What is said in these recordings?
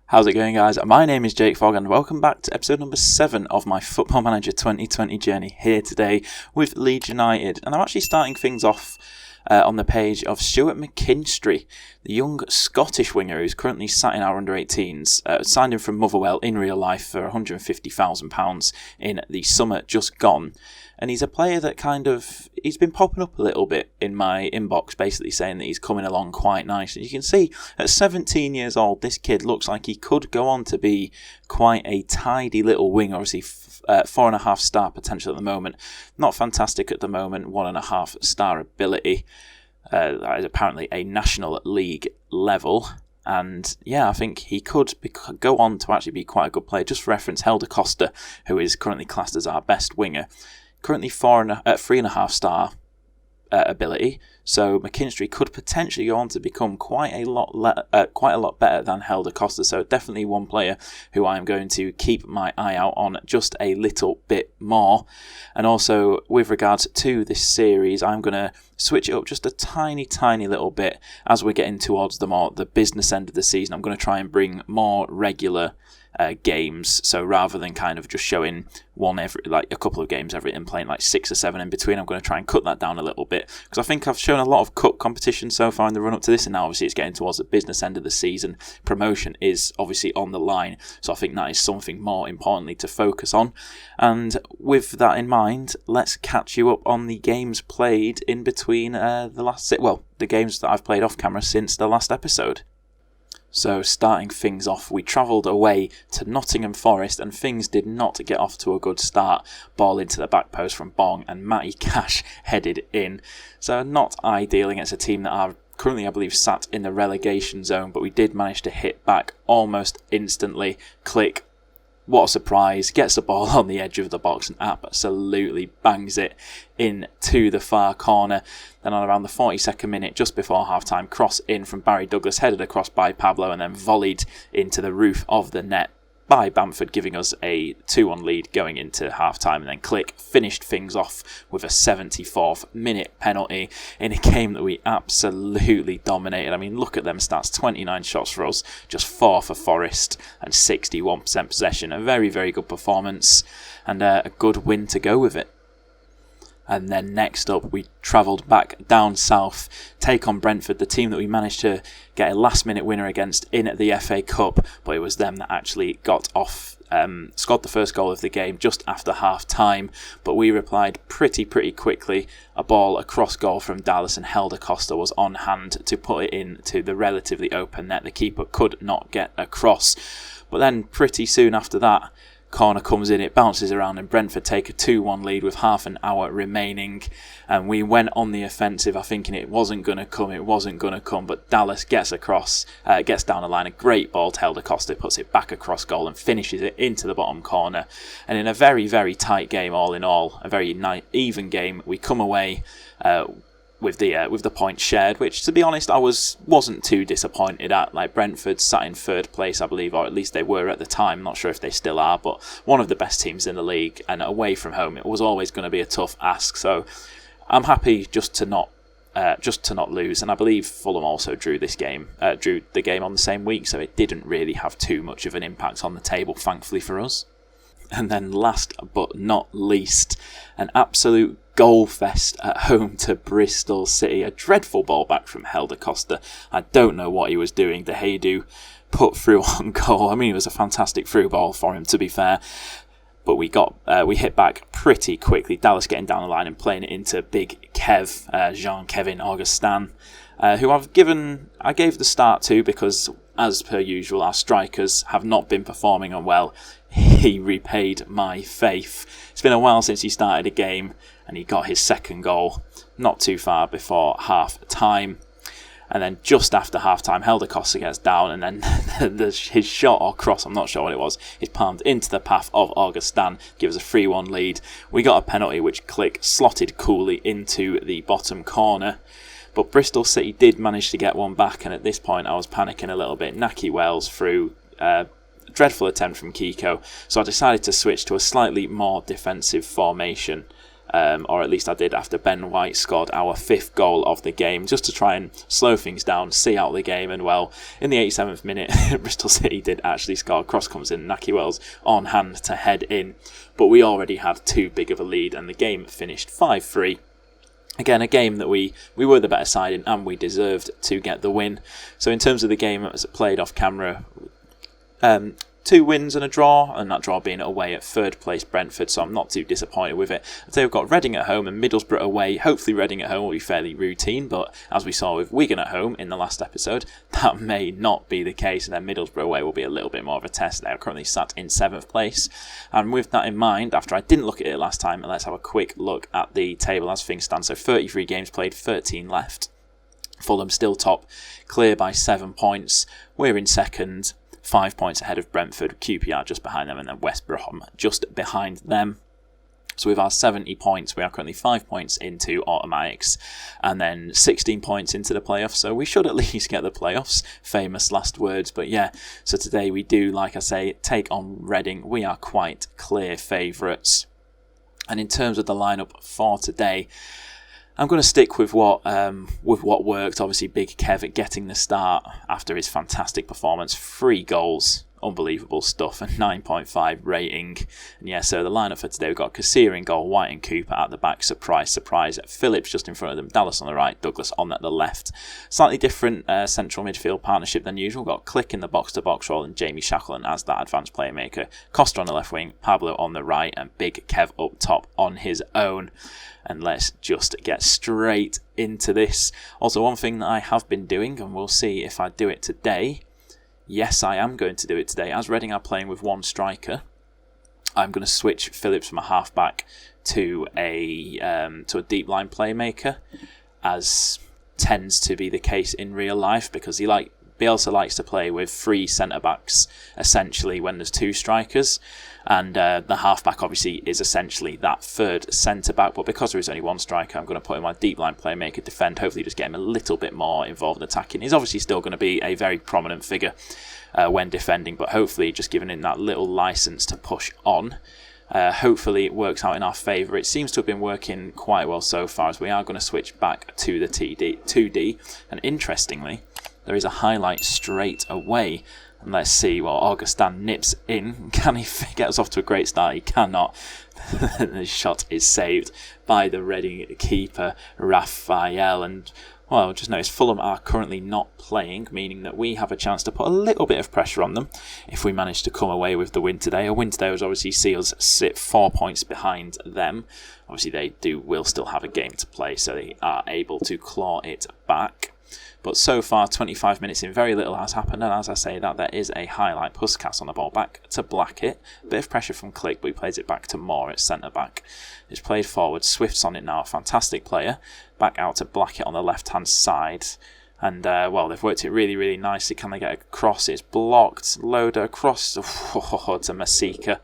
How's it going, guys? My name is Jakefog and welcome back to episode number 7 of my Football Manager 2020 journey here today with Leeds United. And I'm actually starting things off on the page of Stuart McKinstry, the young Scottish winger who's currently sat in our under-18s, signed him from Motherwell in real life for £150,000 in the summer just gone. And he's a player that he's been popping up a little bit in my inbox, basically saying that he's coming along quite nice. And you can see at 17 years old, this kid looks like he could go on to be quite a tidy little wing. Obviously, 4.5 star potential at the moment. Not fantastic at the moment, 1.5 star ability. That is apparently a National League level. And yeah, I think he could go on to actually be quite a good player. Just for reference, LUFC, who is currently classed as our best winger, currently 3.5 star ability. So McKinstry could potentially go on to become quite a lot better than LUFC. So definitely one player who I am going to keep my eye out on just a little bit more. And also with regards to this series, I'm going to switch it up just a tiny little bit as we're getting towards the business end of the season. I'm going to try and bring more regular games, so rather than kind of just showing a couple of games every and playing like 6 or 7 in between, I'm going to try and cut that down a little bit, because I think I've shown a lot of cup competition so far in the run up to this, and now obviously it's getting towards the business end of the season. Promotion is obviously on the line, so I think that is something more importantly to focus on. And with that in mind, let's catch you up on the games played in between the games that I've played off camera since the last episode. So starting things off, we travelled away to Nottingham Forest and things did not get off to a good start. Ball into the back post from Bong and Matty Cash headed in. So not ideal against a team that are currently, I believe, sat in the relegation zone, but we did manage to hit back almost instantly. Click. What a surprise, gets the ball on the edge of the box and absolutely bangs it into the far corner. Then on around the 42nd minute, just before half-time, cross in from Barry Douglas, headed across by Pablo and then volleyed into the roof of the net by Bamford, giving us a 2-1 lead going into half-time. And then Click finished things off with a 74th minute penalty in a game that we absolutely dominated. I mean, look at them stats, 29 shots for us, just 4 for Forest and 61% possession. A very, very good performance and a good win to go with it. And then next up, we travelled back down south, take on Brentford, the team that we managed to get a last-minute winner against in the FA Cup, but it was them that actually got off, scored the first goal of the game just after half-time, but we replied pretty quickly. A ball across goal from Dallas and LUFC was on hand to put it into the relatively open net. The keeper could not get across, but then pretty soon after that, corner comes in, it bounces around and Brentford take a 2-1 lead with half an hour remaining, and we went on the offensive. I thinking it wasn't going to come, but Dallas gets across, gets down the line, a great ball to LUFC, puts it back across goal and finishes it into the bottom corner. And in a very, very tight game all in all, a very even game, we come away with the points shared, which to be honest I wasn't too disappointed at. Like, Brentford sat in 3rd place, I believe, or at least they were at the time. Not sure if they still are, but one of the best teams in the league, and away from home it was always going to be a tough ask. So I'm happy just to not lose, and I believe Fulham also drew the game on the same week, so it didn't really have too much of an impact on the table, thankfully for us. And then last but not least, an absolute goal fest at home to Bristol City. A dreadful ball back from LUFC. I don't know what he was doing. De Gea put through on goal. I mean, it was a fantastic through ball for him, to be fair. But we hit back pretty quickly. Dallas getting down the line and playing it into Big Kev, Jean-Kevin Augustin, who I gave the start to because, as per usual, our strikers have not been performing well. He repaid my faith. It's been a while since he started a game, and he got his second goal not too far before half-time. And then just after half-time, LUFC gets down, and then his shot or cross, I'm not sure what it was, is palmed into the path of Augustin, gives a 3-1 lead. We got a penalty which Click slotted coolly into the bottom corner. But Bristol City did manage to get one back, and at this point I was panicking a little bit. Naki Wells through dreadful attempt from Kiko, so I decided to switch to a slightly more defensive formation. or at least I did after Ben White scored our 5th goal of the game, just to try and slow things down, see out the game. And well, in the 87th minute, Bristol City did actually score. Cross comes in, Naki Wells on hand to head in, but we already had too big of a lead, and the game finished 5-3. Again, a game that we were the better side in, and we deserved to get the win. So in terms of the game as it played off camera, 2 wins and a draw, and that draw being away at 3rd place Brentford, so I'm not too disappointed with it. I'd say we've got Reading at home and Middlesbrough away. Hopefully Reading at home will be fairly routine, but as we saw with Wigan at home in the last episode, that may not be the case, and then Middlesbrough away will be a little bit more of a test. They are currently sat in 7th place, and with that in mind, after I didn't look at it last time, let's have a quick look at the table as things stand. So 33 games played, 13 left. Fulham still top, clear by 7 points. We're in 2nd. 5 points ahead of Brentford, QPR just behind them, and then West Brom just behind them. So with our 70 points, we are currently 5 points into automatics, and then 16 points into the playoffs, so we should at least get the playoffs. Famous last words, but yeah, so today we do, like I say, take on Reading. We are quite clear favourites. And in terms of the lineup for today, I'm going to stick with what worked. Obviously, Big Kev getting the start after his fantastic performance. 3 goals, unbelievable stuff, a 9.5 rating. And yeah, so the lineup for today, we've got Kassir in goal, White and Cooper at the back. Surprise, surprise. Phillips just in front of them, Dallas on the right, Douglas on the left. Slightly different central midfield partnership than usual. We've got Click in the box-to-box role and Jamie Shackleton as that advanced playmaker. Costa on the left wing, Pablo on the right, and Big Kev up top on his own. And let's just get straight into this. Also, one thing that I have been doing, and we'll see if I do it today. Yes, I am going to do it today. As Reading are playing with 1 striker, I'm going to switch Phillips from a half-back to a deep line playmaker, as tends to be the case in real life, because Bielsa likes to play with 3 centre-backs, essentially, when there's 2 strikers. And the half-back, obviously, is essentially that 3rd centre-back. But because there is only 1 striker, I'm going to put him on deep line playmaker, defend, hopefully just get him a little bit more involved in attacking. He's obviously still going to be a very prominent figure when defending, but hopefully just giving him that little licence to push on. Hopefully it works out in our favour. It seems to have been working quite well so far, as we are going to switch back to the 2D. And interestingly, there is a highlight straight away. And let's see, well, Augustin nips in. Can he get us off to a great start? He cannot. The shot is saved by the Reading keeper, Raphael. And, well, just notice Fulham are currently not playing, meaning that we have a chance to put a little bit of pressure on them if we manage to come away with the win today. A win today would obviously see us sit 4 points behind them. Obviously, they will still have a game to play, so they are able to claw it back. But so far, 25 minutes in, very little has happened, and as I say that, there is a highlight. Puskas on the ball, back to Blackett. A bit of pressure from Click, but he plays it back to Moore at centre-back. It's played forward, Swift's on it now, a fantastic player. Back out to Blackett on the left-hand side. And, well, they've worked it really, really nicely. Can they get a cross? It's blocked. Loader across to Masika.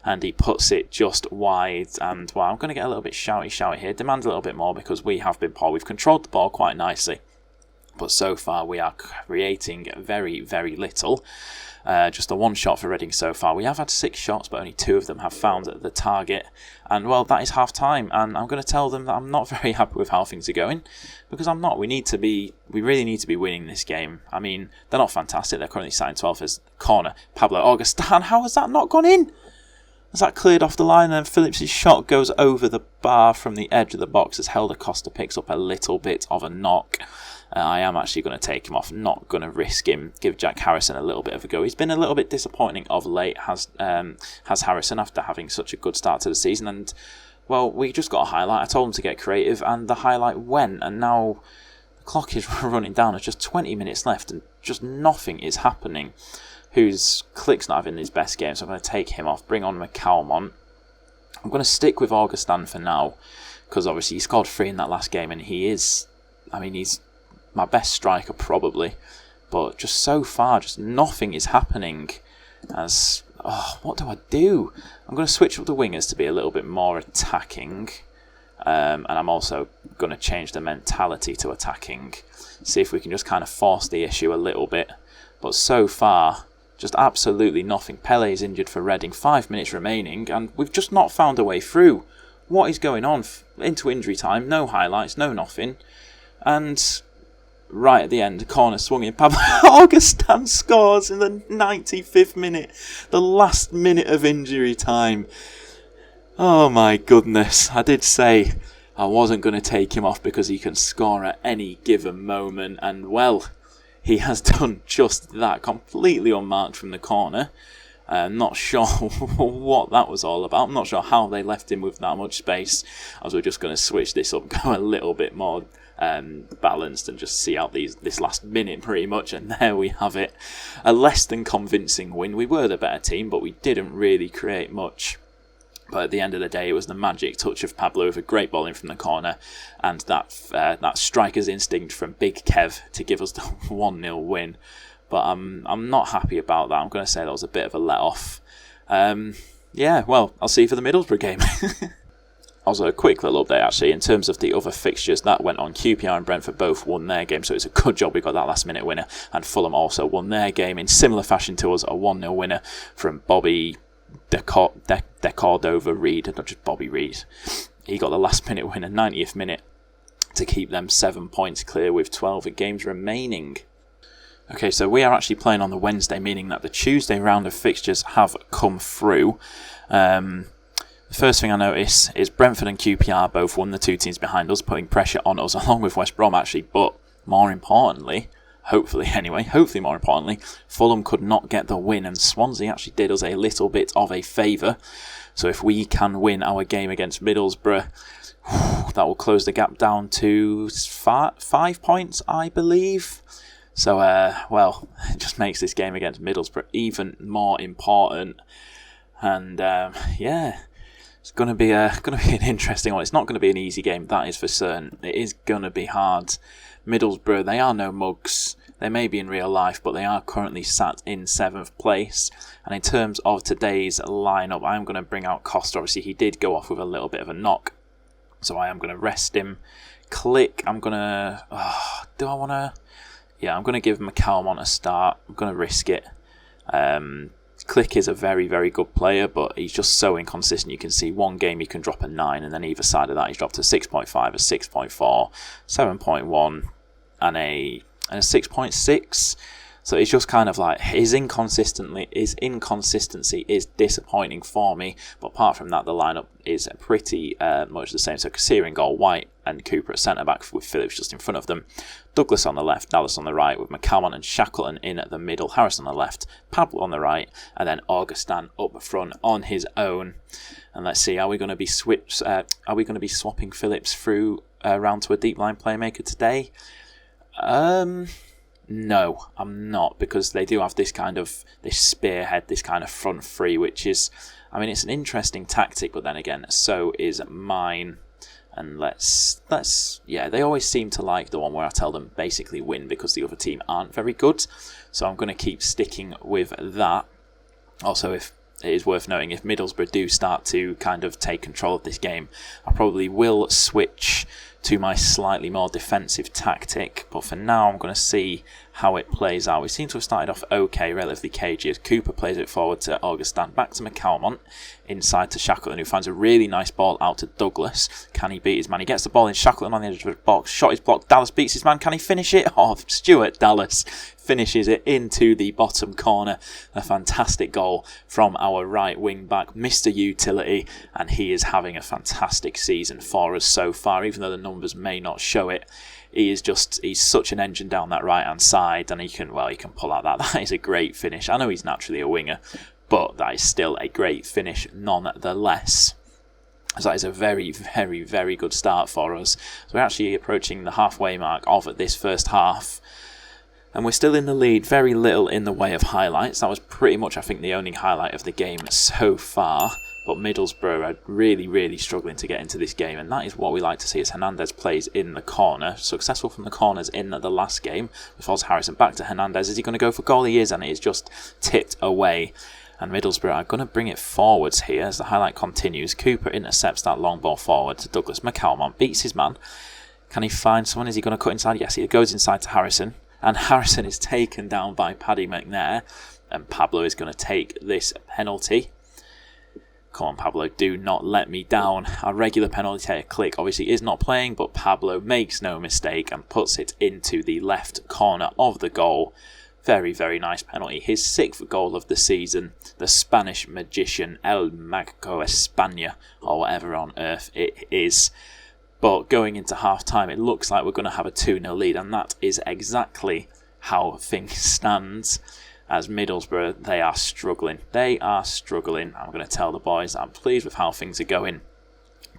And he puts it just wide. And, well, I'm going to get a little bit shouty here. Demand a little bit more because we have been poor. We've controlled the ball quite nicely. But so far we are creating very, very little. Just a 1 shot for Reading so far. We have had 6 shots, but only 2 of them have found the target. And, well, that is half time. And I'm going to tell them that I'm not very happy with how things are going. Because I'm not. We really need to be winning this game. I mean, they're not fantastic. They're currently sitting 12th as corner. Pablo Augustin, how has that not gone in? Has that cleared off the line, and Phillips' shot goes over the bar from the edge of the box as Helder Costa picks up a little bit of a knock. I am actually going to take him off, not going to risk him, give Jack Harrison a little bit of a go. He's been a little bit disappointing of late, has Harrison, after having such a good start to the season. And, well, we just got a highlight. I told him to get creative, and the highlight went, and now the clock is running down. There's just 20 minutes left, and just nothing is happening. Click's not having his best game, so I'm going to take him off, bring on McCalmont. I'm going to stick with Augustin for now, because obviously he scored 3 in that last game, and he's my best striker probably, but just so far, just nothing is happening. What do I do? I'm going to switch up the wingers to be a little bit more attacking, and I'm also going to change the mentality to attacking, see if we can just kind of force the issue a little bit. But so far, just absolutely nothing. Pele is injured for Reading, 5 minutes remaining, and we've just not found a way through. what is going on into injury time? No highlights, no nothing. And right at the end, corner swung in. Pablo Augustin scores in the 95th minute, the last minute of injury time. Oh my goodness, I did say I wasn't going to take him off because he can score at any given moment, and well, he has done just that, completely unmarked from the corner. Not sure what that was all about. I'm not sure how they left him with that much space, as we're just going to switch this up, go a little bit more balanced and just see out this last minute pretty much, and there we have it. A less than convincing win. We were the better team, but we didn't really create much. But at the end of the day, it was the magic touch of Pablo with a great ball in from the corner, and that striker's instinct from Big Kev to give us the 1-0 win. But I'm not happy about that. I'm going to say that was a bit of a let-off. Yeah, well, I'll see you for the Middlesbrough game. Also, a quick little update, actually, in terms of the other fixtures that went on. QPR and Brentford both won their game, so it's a good job we got that last-minute winner. And Fulham also won their game in similar fashion to us, a 1-0 winner from Bobby Decordova Reid, not just Bobby Reid. He got the last-minute winner, 90th minute, to keep them 7 points clear with 12 games remaining. Okay, so we are actually playing on the Wednesday, meaning that the Tuesday round of fixtures have come through. The first thing I notice is Brentford and QPR both won, the two teams behind us, putting pressure on us, along with West Brom actually, but more importantly, hopefully more importantly, Fulham could not get the win, and Swansea actually did us a little bit of a favour. So if we can win our game against Middlesbrough, that will close the gap down to 5 points, I believe. So, well, it just makes this game against Middlesbrough even more important. And, yeah, it's going to be an interesting one. It's not going to be an easy game, that is for certain. It is going to be hard. Middlesbrough, they are no mugs. They may be in real life, but they are currently sat in 7th place. And in terms of today's lineup, I am going to bring out Costa. Obviously, he did go off with a little bit of a knock, so I am going to rest him. Click, I'm going to... do I want to... Yeah, I'm going to give McCalmont a start. I'm going to risk it. Click is a very, very good player, but he's just so inconsistent. You can see one game he can drop a 9, and then either side of that he's dropped a 6.5, a 6.4, 7.1, and a 6.6. So it's just kind of like his inconsistency is disappointing for me. But apart from that, the lineup is pretty much the same. So Kasir in goal, White and Cooper at centre back with Phillips just in front of them. Douglas on the left, Dallas on the right with McCalmont and Shackleton in at the middle. Harris on the left, Pablo on the right, and then Augustin up front on his own. And let's see, are we going to be swapping Phillips through round to a deep line playmaker today? No, I'm not, because they do have this spearhead, this kind of front three, which is, I mean, it's an interesting tactic, but then again, so is mine. And they always seem to like the one where I tell them basically win because the other team aren't very good. So I'm going to keep sticking with that. Also, if it is worth noting, if Middlesbrough do start to kind of take control of this game, I probably will switch to my slightly more defensive tactic, but for now I'm going to see how it plays out. We seem to have started off okay, relatively cagey, as Cooper plays it forward to Augustin, back to McCalmont, inside to Shackleton, who finds a really nice ball out to Douglas. Can he beat his man? He gets the ball in, Shackleton on the edge of the box, shot is blocked, Dallas beats his man, can he finish it? Oh, Stuart Dallas finishes it into the bottom corner. A fantastic goal from our right wing back, Mr. Utility, and he is having a fantastic season for us so far, even though the numbers may not show it. He's such an engine down that right hand side, and he can pull out that is a great finish. I know he's naturally a winger, but that is still a great finish nonetheless. So that is a very, very, very good start for us. So we're actually approaching the halfway mark of this first half, and we're still in the lead. Very little in the way of highlights. That was pretty much, I think, the only highlight of the game so far. But Middlesbrough are really, really struggling to get into this game, and that is what we like to see as Hernandez plays in the corner. Successful from the corners in the last game. With Foz Harrison back to Hernandez. Is he going to go for goal? He is, and it is just tipped away. And Middlesbrough are going to bring it forwards here as the highlight continues. Cooper intercepts that long ball forward to Douglas. McCalmont beats his man. Can he find someone? Is he going to cut inside? Yes, he goes inside to Harrison. And Harrison is taken down by Paddy McNair. And Pablo is going to take this penalty. Come on, Pablo, do not let me down. Our regular penalty taker Click obviously is not playing, but Pablo makes no mistake and puts it into the left corner of the goal. Very, very nice penalty. His 6th goal of the season. The Spanish magician El Mago España, or whatever on earth it is. But going into half-time, it looks like we're going to have a 2-0 lead, and that is exactly how things stand. As Middlesbrough, they are struggling. They are struggling. I'm going to tell the boys I'm pleased with how things are going.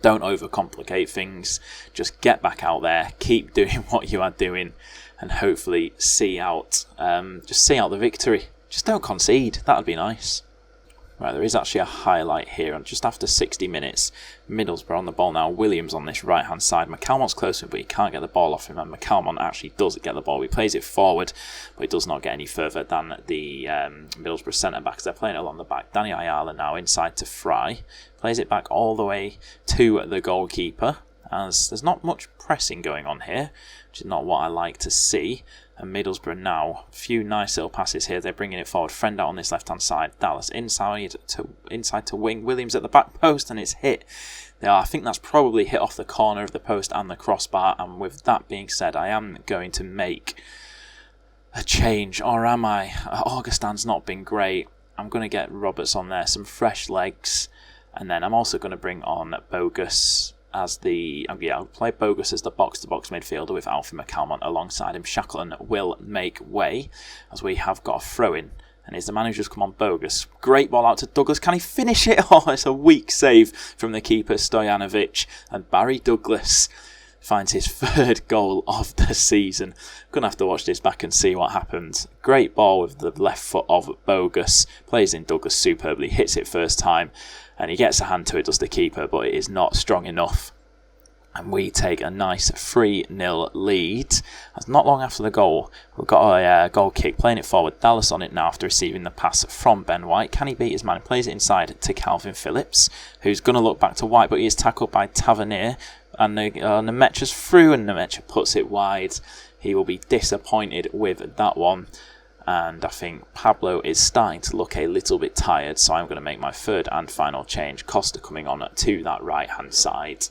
Don't overcomplicate things. Just get back out there. Keep doing what you are doing. And hopefully see out the victory. Just don't concede. That would be nice. Right, there is actually a highlight here. And just after 60 minutes, Middlesbrough on the ball now. Williams on this right-hand side. McCalmont's close to him, but he can't get the ball off him. And McCalmont actually does get the ball. He plays it forward, but he does not get any further than the Middlesbrough centre-back, as they're playing it along the back. Danny Ayala now inside to Fry. Plays it back all the way to the goalkeeper, as there's not much pressing going on here, which is not what I like to see. And Middlesbrough now, a few nice little passes here. They're bringing it forward. Friend out on this left-hand side. Dallas inside to wing. Williams at the back post, and it's hit. I think that's probably hit off the corner of the post and the crossbar. And with that being said, I am going to make a change. Or am I? Augustine's not been great. I'm going to get Roberts on there. Some fresh legs. And then I'm also going to bring on Bogus as I'll play Bogus as the box-to-box midfielder with Alfie McCalmont alongside him. Shackleton will make way as we have got a throw-in. And is the man who's just come on, Bogus. Great ball out to Douglas. Can he finish it? Oh, it's a weak save from the keeper, Stojanovic. And Barry Douglas finds his 3rd goal of the season. Going to have to watch this back and see what happens. Great ball with the left foot of Bogus. Plays in Douglas superbly. Hits it first time. And he gets a hand to it, does the keeper, but it is not strong enough. And we take a nice 3-0 lead. That's not long after the goal. We've got a goal kick, playing it forward. Dallas on it now after receiving the pass from Ben White. Can he beat his man? He plays it inside to Calvin Phillips, who's going to look back to White, but he is tackled by Tavernier. And Nemecha's through, and Nemecha puts it wide. He will be disappointed with that one. And I think Pablo is starting to look a little bit tired, so I'm going to make my 3rd and final change. Costa coming on to that right-hand side,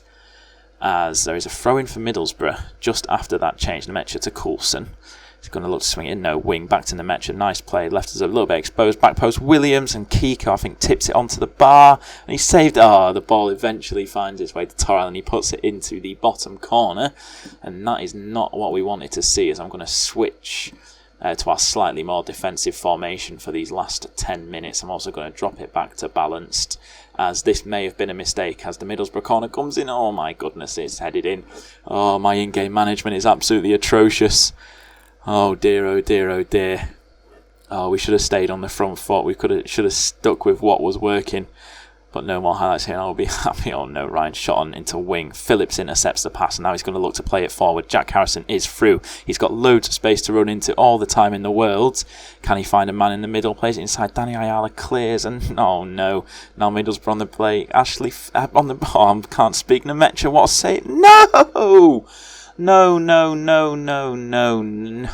as there is a throw-in for Middlesbrough just after that change. Nemecha to Coulson. He's going to look to swing in, no wing, back to Nemecha. Nice play, left us a little bit exposed. Back post, Williams, and Kiko, I think, tips it onto the bar, and he saved. The ball eventually finds its way to Torrell, and he puts it into the bottom corner, and that is not what we wanted to see, as I'm going to switch to our slightly more defensive formation for these last 10 minutes. I'm also going to drop it back to balanced, as this may have been a mistake as the Middlesbrough corner comes in. Oh my goodness, it's headed in. Oh, my in-game management is absolutely atrocious. Oh dear, oh dear, oh dear. Oh, we should have stayed on the front foot. We should have stuck with what was working. But no more highlights here, and I'll be happy. Oh no, Ryan shot on into wing. Phillips intercepts the pass, and now he's going to look to play it forward. Jack Harrison is through. He's got loads of space to run into all the time in the world. Can he find a man in the middle? Plays it inside. Danny Ayala clears, and oh no. Now Middlesbrough on the play. Ashley on the... Oh, I can't speak. Nemecha, what a save. No! No, no, no, no, no, no.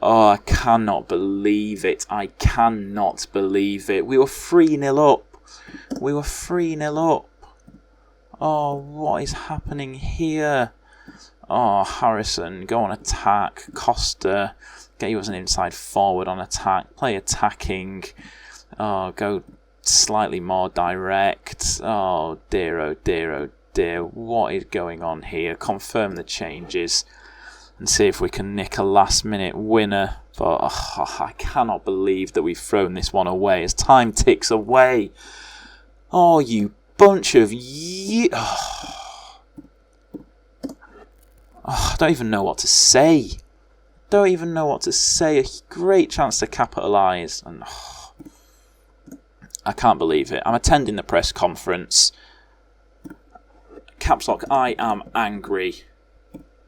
Oh, I cannot believe it. I cannot believe it. We were 3-0 up. We were 3-0 up. Oh, what is happening here? Oh, Harrison, go on attack. Costa, get you as an inside forward on attack. Play attacking. Oh, go slightly more direct. Oh, dear, oh, dear, oh, dear. What is going on here? Confirm the changes and see if we can nick a last-minute winner. But I cannot believe that we've thrown this one away as time ticks away. Oh, you bunch of... I don't even know what to say. Don't even know what to say. A great chance to capitalise. And I can't believe it. I'm attending the press conference. Caps Lock, I am angry.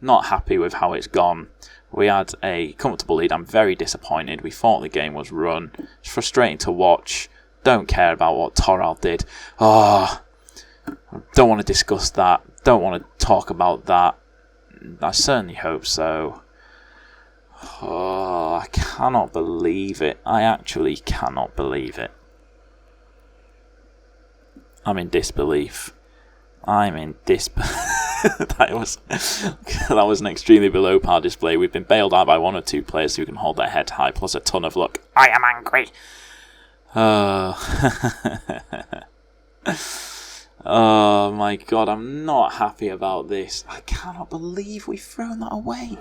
Not happy with how it's gone. We had a comfortable lead. I'm very disappointed. We thought the game was run. It's frustrating to watch. Don't care about what Torrell did. Don't want to discuss that. Don't want to talk about that. I certainly hope so. I cannot believe it. I actually cannot believe it. I'm in disbelief. That was an extremely below par display. We've been bailed out by one or two players who can hold their head high, plus a ton of luck. I am angry. Oh my god, I'm not happy about this. I cannot believe we've thrown that away.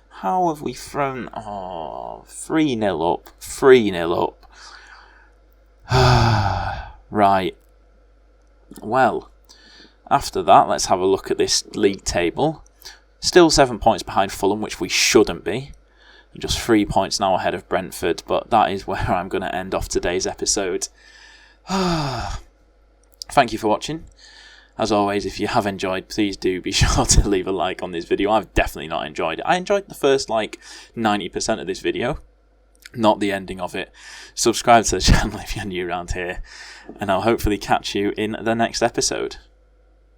How have we thrown... 3-0 up. 3-0 up. Right. Well, after that, let's have a look at this league table. Still 7 points behind Fulham, which we shouldn't be. Just 3 points now ahead of Brentford, but that is where I'm going to end off today's episode. Thank you for watching. As always, if you have enjoyed, please do be sure to leave a like on this video. I've definitely not enjoyed it. I enjoyed the first 90% of this video, not the ending of it. Subscribe to the channel if you're new around here, and I'll hopefully catch you in the next episode.